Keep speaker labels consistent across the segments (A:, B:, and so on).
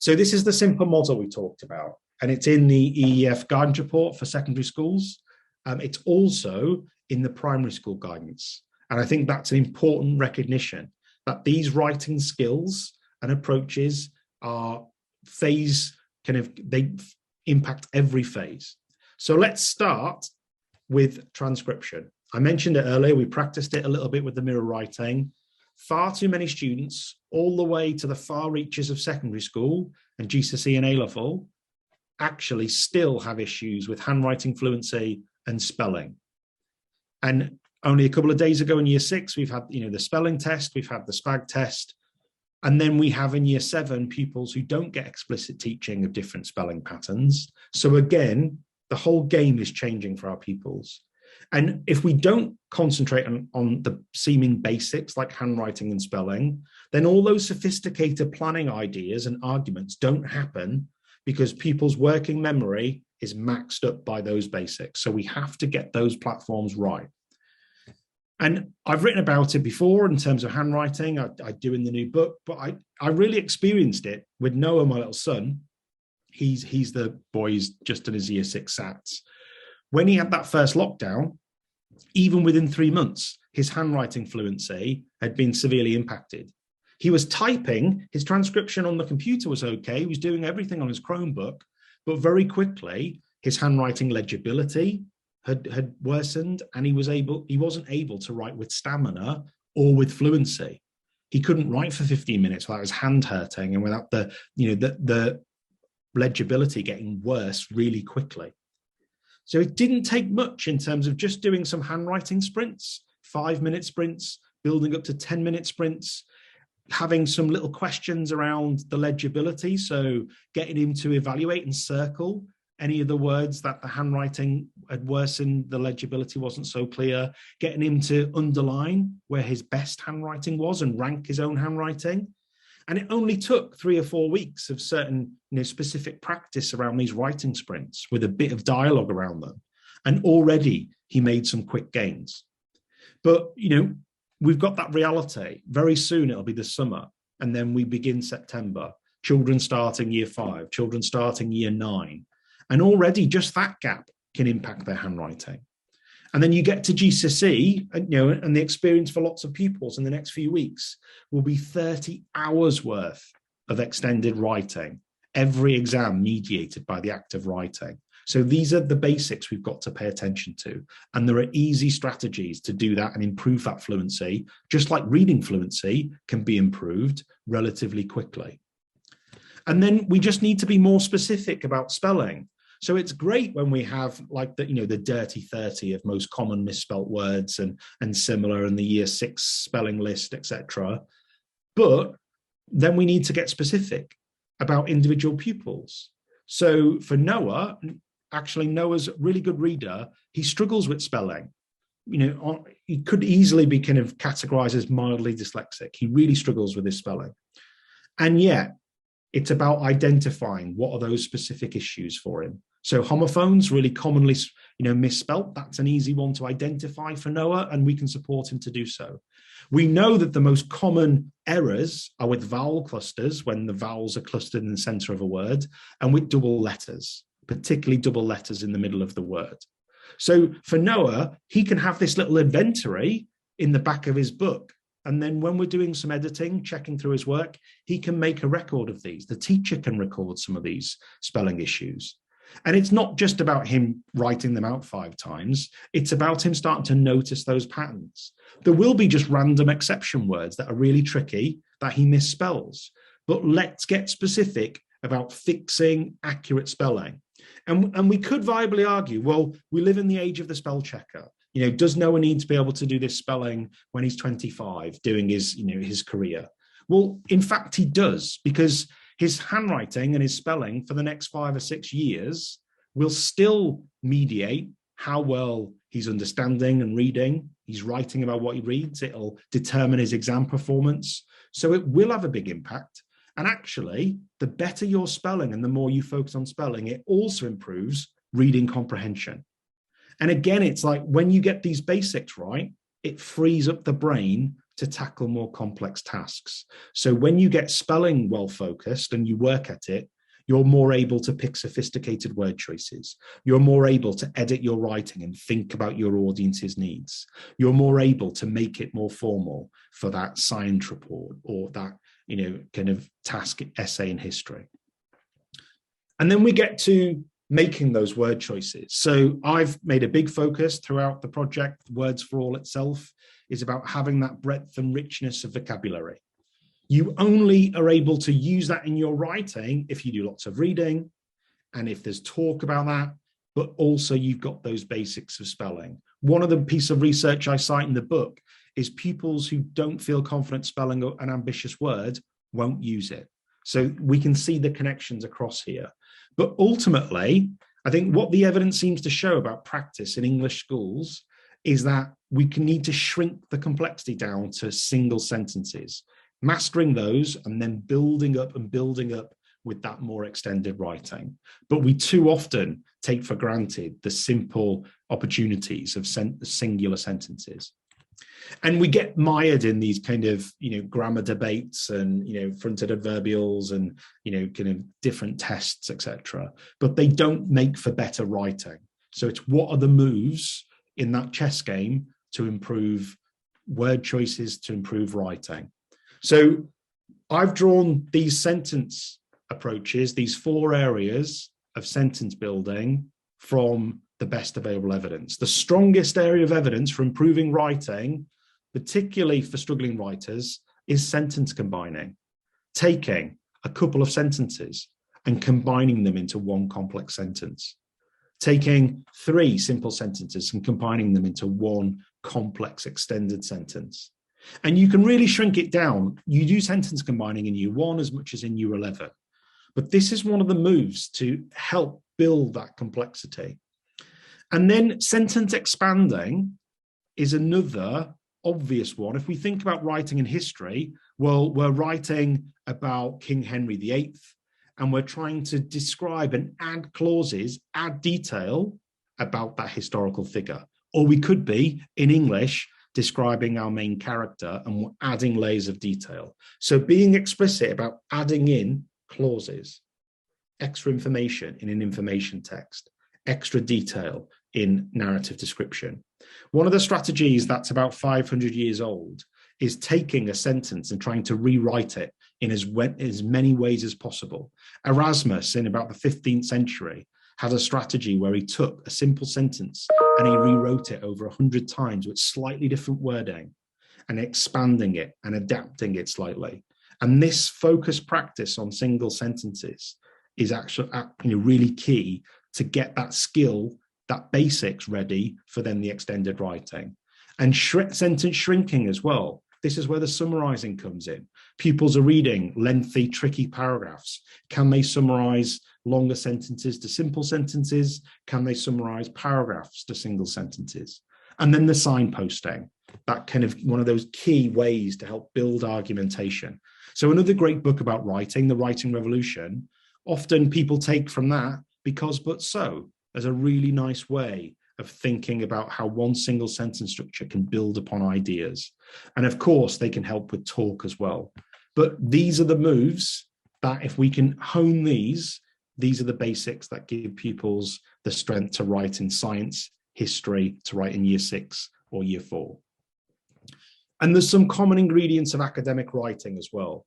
A: So this is the simple model we talked about, and it's in the EEF guidance report for secondary schools. It's also in the primary school guidance. And I think that's an important recognition that these writing skills and approaches are they impact every phase. So let's start with transcription. I mentioned it earlier, we practiced it a little bit with the mirror writing. Far too many students, all the way to the far reaches of secondary school and GCSE and A-level, actually still have issues with handwriting fluency and spelling. And only a couple of days ago in year 6, we've had the spelling test, we've had the SPAG test, and then we have in year 7 pupils who don't get explicit teaching of different spelling patterns. So again, the whole game is changing for our pupils. And if we don't concentrate on the seeming basics like handwriting and spelling, then all those sophisticated planning ideas and arguments don't happen because people's working memory is maxed up by those basics. So we have to get those platforms right. And I've written about it before in terms of handwriting. I do in the new book, but I really experienced it with Noah, my little son. He's the boy who's just done his year 6 SATs. When he had that first lockdown, even within 3 months, his handwriting fluency had been severely impacted. He was typing, his transcription on the computer was okay, he was doing everything on his Chromebook, but very quickly, his handwriting legibility had worsened, and he wasn't able to write with stamina or with fluency. He couldn't write for 15 minutes without his hand hurting and without the legibility getting worse really quickly. So it didn't take much in terms of just doing some handwriting sprints, 5-minute sprints, building up to 10-minute sprints, having some little questions around the legibility. So getting him to evaluate and circle any of the words that the handwriting had worsened, the legibility wasn't so clear, getting him to underline where his best handwriting was and rank his own handwriting. And it only took 3 or 4 weeks of certain specific practice around these writing sprints with a bit of dialogue around them. And already he made some quick gains. But, we've got that reality. Very soon it'll be the summer. And then we begin September. Children starting year 5, children starting year 9. And already just that gap can impact their handwriting. And then you get to GCSE, and the experience for lots of pupils in the next few weeks will be 30 hours worth of extended writing, every exam mediated by the act of writing. So these are the basics we've got to pay attention to. And there are easy strategies to do that and improve that fluency, just like reading fluency can be improved relatively quickly. And then we just need to be more specific about spelling. So it's great when we have like the dirty 30 of most common misspelt words and similar in the year 6 spelling list, etc. But then we need to get specific about individual pupils. So for Noah, actually Noah's a really good reader. He struggles with spelling. He could easily be kind of categorized as mildly dyslexic. He really struggles with his spelling. And yet it's about identifying what are those specific issues for him. So homophones, really commonly, misspelt. That's an easy one to identify for Noah, and we can support him to do so. We know that the most common errors are with vowel clusters, when the vowels are clustered in the center of a word, and with double letters, particularly double letters in the middle of the word. So for Noah, he can have this little inventory in the back of his book. And then when we're doing some editing, checking through his work, he can make a record of these. The teacher can record some of these spelling issues. And it's not just about him writing them out 5 times. It's about him starting to notice those patterns. There will be just random exception words that are really tricky that he misspells. But let's get specific about fixing accurate spelling. And we could viably argue, well, we live in the age of the spell checker. Does Noah need to be able to do this spelling when he's 25, doing his career? Well, in fact, he does, because his handwriting and his spelling for the next 5 or 6 years will still mediate how well he's understanding and reading. He's writing about what he reads. It'll determine his exam performance. So it will have a big impact. And actually, the better your spelling and the more you focus on spelling, it also improves reading comprehension. And again, it's like when you get these basics right, it frees up the brain to tackle more complex tasks. So when you get spelling well focused and you work at it, you're more able to pick sophisticated word choices. You're more able to edit your writing and think about your audience's needs. You're more able to make it more formal for that science report or that, kind of task essay in history. And then we get to making those word choices. So I've made a big focus throughout the project. Words for All itself is about having that breadth and richness of vocabulary. You only are able to use that in your writing if you do lots of reading and if there's talk about that, but also you've got those basics of spelling. One of the pieces of research I cite in the book is pupils who don't feel confident spelling an ambitious word won't use it. So we can see the connections across here. But ultimately, I think what the evidence seems to show about practice in English schools is that we need to shrink the complexity down to single sentences, mastering those and then building up with that more extended writing. But we too often take for granted the simple opportunities of singular sentences. And we get mired in these kind of, grammar debates and, fronted adverbials and, kind of different tests, etc. But they don't make for better writing. So it's what are the moves in that chess game to improve word choices, to improve writing. So I've drawn these sentence approaches, these 4 areas of sentence building from the best available evidence. The strongest area of evidence for improving writing, particularly for struggling writers, is sentence combining, taking a couple of sentences and combining them into one complex sentence, taking 3 simple sentences and combining them into one complex extended sentence. And you can really shrink it down. You do sentence combining in year 1 as much as in year 11. But this is one of the moves to help build that complexity. And then sentence expanding is another obvious one. If we think about writing in history, well, we're writing about King Henry VIII, and we're trying to describe and add clauses, add detail about that historical figure. Or we could be, in English, describing our main character and adding layers of detail. So being explicit about adding in clauses, extra information in an information text, extra detail in narrative description. One of the strategies that's about 500 years old is taking a sentence and trying to rewrite it in as many ways as possible. Erasmus, in about the 15th century, had a strategy where he took a simple sentence and he rewrote it over 100 times with slightly different wording and expanding it and adapting it slightly. And this focused practice on single sentences is actually really key to get that skill, that basics ready for then the extended writing. And sentence shrinking as well. This is where the summarizing comes in. Pupils are reading lengthy, tricky paragraphs. Can they summarize longer sentences to simple sentences? Can they summarize paragraphs to single sentences? And then the signposting, that kind of one of those key ways to help build argumentation. So another great book about writing, The Writing Revolution, often people take from that because but so as a really nice way of thinking about how one single sentence structure can build upon ideas. And of course, they can help with talk as well. But these are the moves that if we can hone these are the basics that give pupils the strength to write in science, history, to write in year 6 or year 4. And there's some common ingredients of academic writing as well.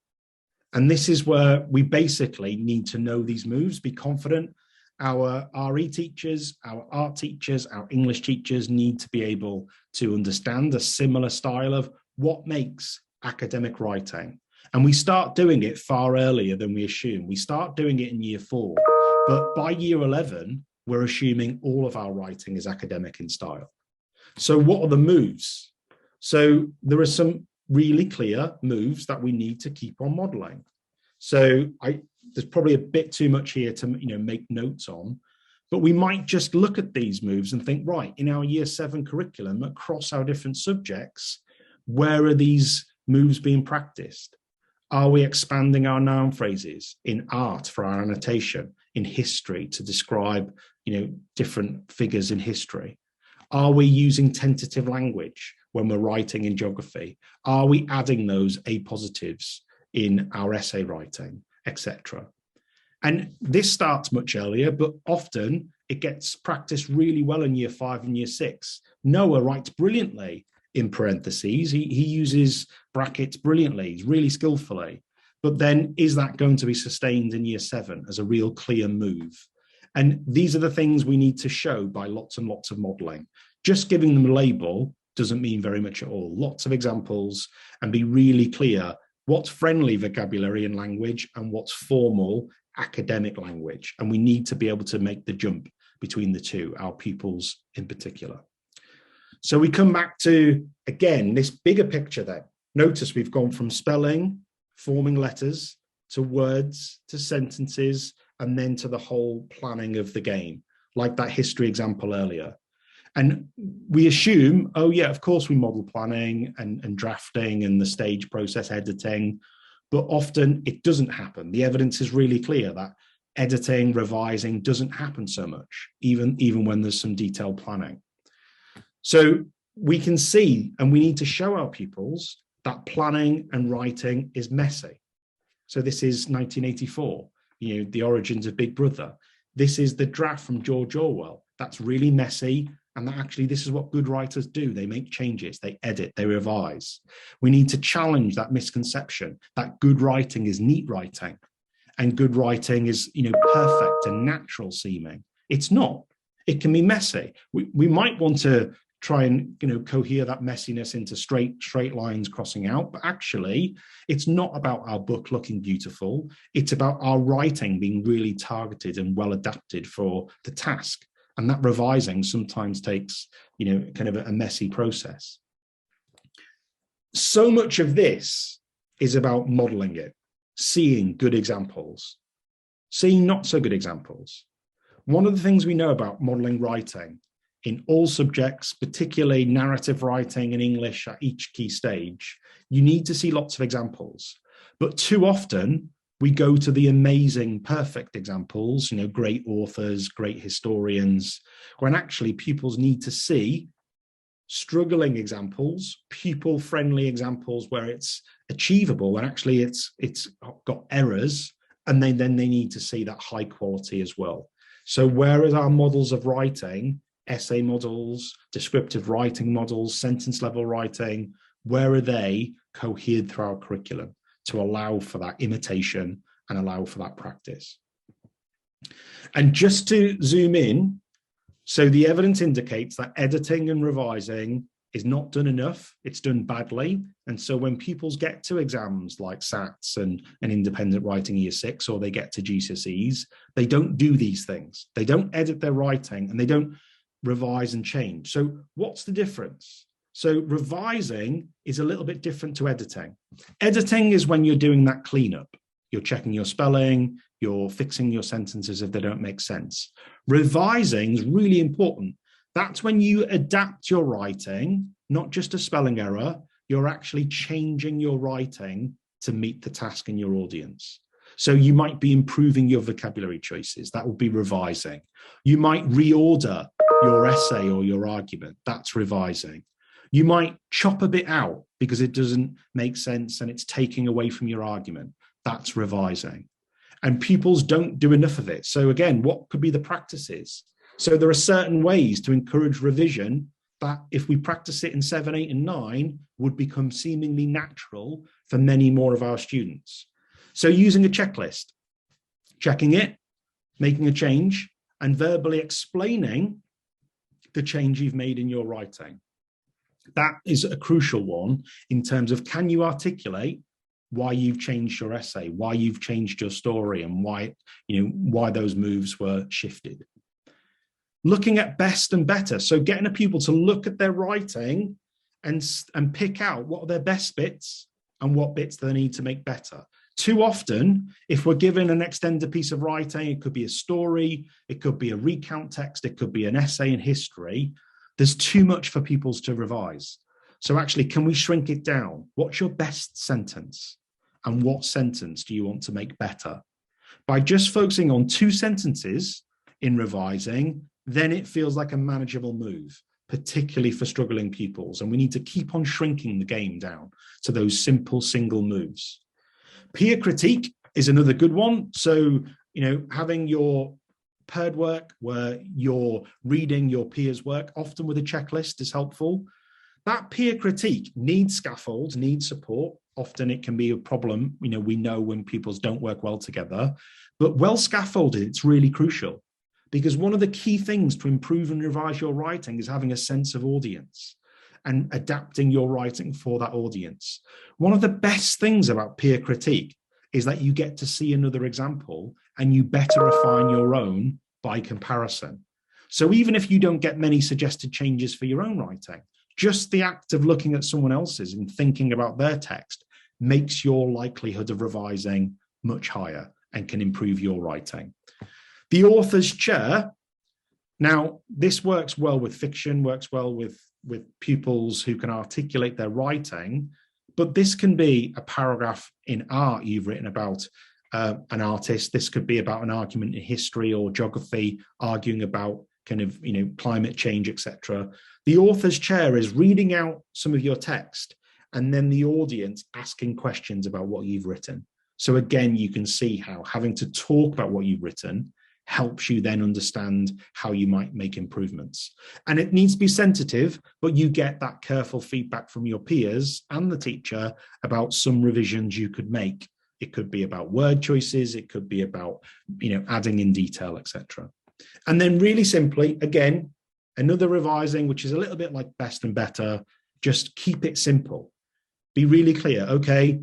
A: And this is where we basically need to know these moves, be confident. Our RE teachers, our art teachers, our English teachers need to be able to understand a similar style of what makes academic writing. And we start doing it far earlier than we assume. We start doing it in year 4, but by year 11, we're assuming all of our writing is academic in style. So what are the moves? So there are some really clear moves that we need to keep on modeling. So there's probably a bit too much here to make notes on, but we might just look at these moves and think, right, in our year 7 curriculum across our different subjects, where are these moves being practiced? Are we expanding our noun phrases in art for our annotation, in history to describe, different figures in history? Are we using tentative language when we're writing in geography? Are we adding those A positives in our essay writing, etc.? And this starts much earlier, but often it gets practiced really well in year 5 and year 6. Noah writes brilliantly in parentheses. He uses brackets brilliantly, really skillfully. But then is that going to be sustained in year 7 as a real clear move? And these are the things we need to show by lots and lots of modeling. Just giving them a label doesn't mean very much at all. Lots of examples, and be really clear what's friendly vocabulary and language and what's formal academic language. And we need to be able to make the jump between the two, our pupils in particular. So we come back to, again, this bigger picture then. Notice we've gone from spelling, forming letters, to words, to sentences, and then to the whole planning of the game, like that history example earlier. And we assume, oh yeah, of course we model planning and drafting and the stage process editing, but often it doesn't happen. The evidence is really clear that editing, revising doesn't happen so much, even when there's some detailed planning. So we can see, and we need to show our pupils that planning and writing is messy. So this is 1984, the origins of Big Brother. This is the draft from George Orwell. That's really messy. And that actually, this is what good writers do. They make changes, they edit, they revise. We need to challenge that misconception that good writing is neat writing and good writing is, perfect and natural seeming. It's not. It can be messy. We might want to try and, cohere that messiness into straight lines crossing out, but actually it's not about our book looking beautiful. It's about our writing being really targeted and well adapted for the task. And that revising sometimes takes, kind of a messy process. So much of this is about modeling it, seeing good examples, seeing not so good examples. One of the things we know about modeling writing in all subjects, particularly narrative writing and English at each key stage, you need to see lots of examples. But too often, we go to the amazing, perfect examples, great authors, great historians, when actually pupils need to see struggling examples, pupil-friendly examples where it's achievable and actually it's got errors, and then they need to see that high quality as well. So whereas our models of writing, essay models, descriptive writing models, sentence level writing, where are they cohered through our curriculum to allow for that imitation and allow for that practice? And just to zoom in, so the evidence indicates that editing and revising is not done enough, it's done badly. And so when pupils get to exams like SATs and independent writing year 6, or they get to GCSEs, they don't do these things. They don't edit their writing and they don't revise and change. So what's the difference? So revising is a little bit different to editing. Editing is when you're doing that cleanup. You're checking your spelling, you're fixing your sentences if they don't make sense. Revising is really important. That's when you adapt your writing, not just a spelling error, you're actually changing your writing to meet the task in your audience. So you might be improving your vocabulary choices. That would be revising. You might reorder your essay or your argument. That's revising. You might chop a bit out because it doesn't make sense and it's taking away from your argument. That's revising. And pupils don't do enough of it. So again, what could be the practices? So there are certain ways to encourage revision that if we practice it in 7, 8, and 9 would become seemingly natural for many more of our students. So using a checklist, checking it, making a change, and verbally explaining the change you've made in your writing. That is a crucial one in terms of, can you articulate why you've changed your essay, why you've changed your story, and why those moves were shifted. Looking at best and better. So getting a pupil to look at their writing and pick out what are their best bits and what bits they need to make better. Too often, if we're given an extended piece of writing, it could be a story, it could be a recount text, it could be an essay in history, there's too much for pupils to revise. So actually, can we shrink it down? What's your best sentence? And what sentence do you want to make better? By just focusing on 2 sentences in revising, then it feels like a manageable move. particularly for struggling pupils. And we need to keep on shrinking the game down to those simple single moves. Peer critique is another good one. So, having your paired work where you're reading your peers' work, often with a checklist, is helpful. That peer critique needs scaffolds, needs support. Often it can be a problem. We know when pupils don't work well together, but well scaffolded, it's really crucial, because one of the key things to improve and revise your writing is having a sense of audience and adapting your writing for that audience. One of the best things about peer critique is that you get to see another example and you better refine your own by comparison. So even if you don't get many suggested changes for your own writing, just the act of looking at someone else's and thinking about their text makes your likelihood of revising much higher and can improve your writing. The author's chair. Now, this works well with fiction, works well with pupils who can articulate their writing, but this can be a paragraph in art you've written about an artist. This could be about an argument in history or geography, arguing about climate change, etc. The author's chair is reading out some of your text and then the audience asking questions about what you've written. So again, you can see how having to talk about what you've written helps you then understand how you might make improvements. And it needs to be sensitive, but you get that careful feedback from your peers and the teacher about some revisions you could make. It could be about word choices, it could be about, adding in detail, etc. And then really simply, again, another revising, which is a little bit like best and better, just keep it simple. Be really clear. Okay,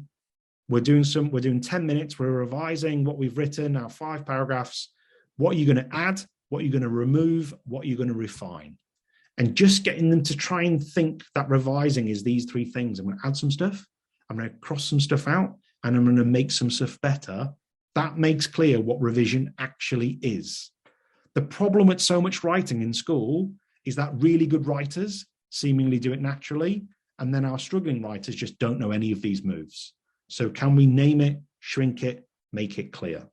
A: we're doing 10 minutes, we're revising what we've written, now 5 paragraphs. What are you going to add? What are you going to remove? What are you going to refine? And just getting them to try and think that revising is these 3 things. I'm going to add some stuff, I'm going to cross some stuff out, and I'm going to make some stuff better. That makes clear what revision actually is. The problem with so much writing in school is that really good writers seemingly do it naturally, and then our struggling writers just don't know any of these moves. So can we name it, shrink it, make it clear?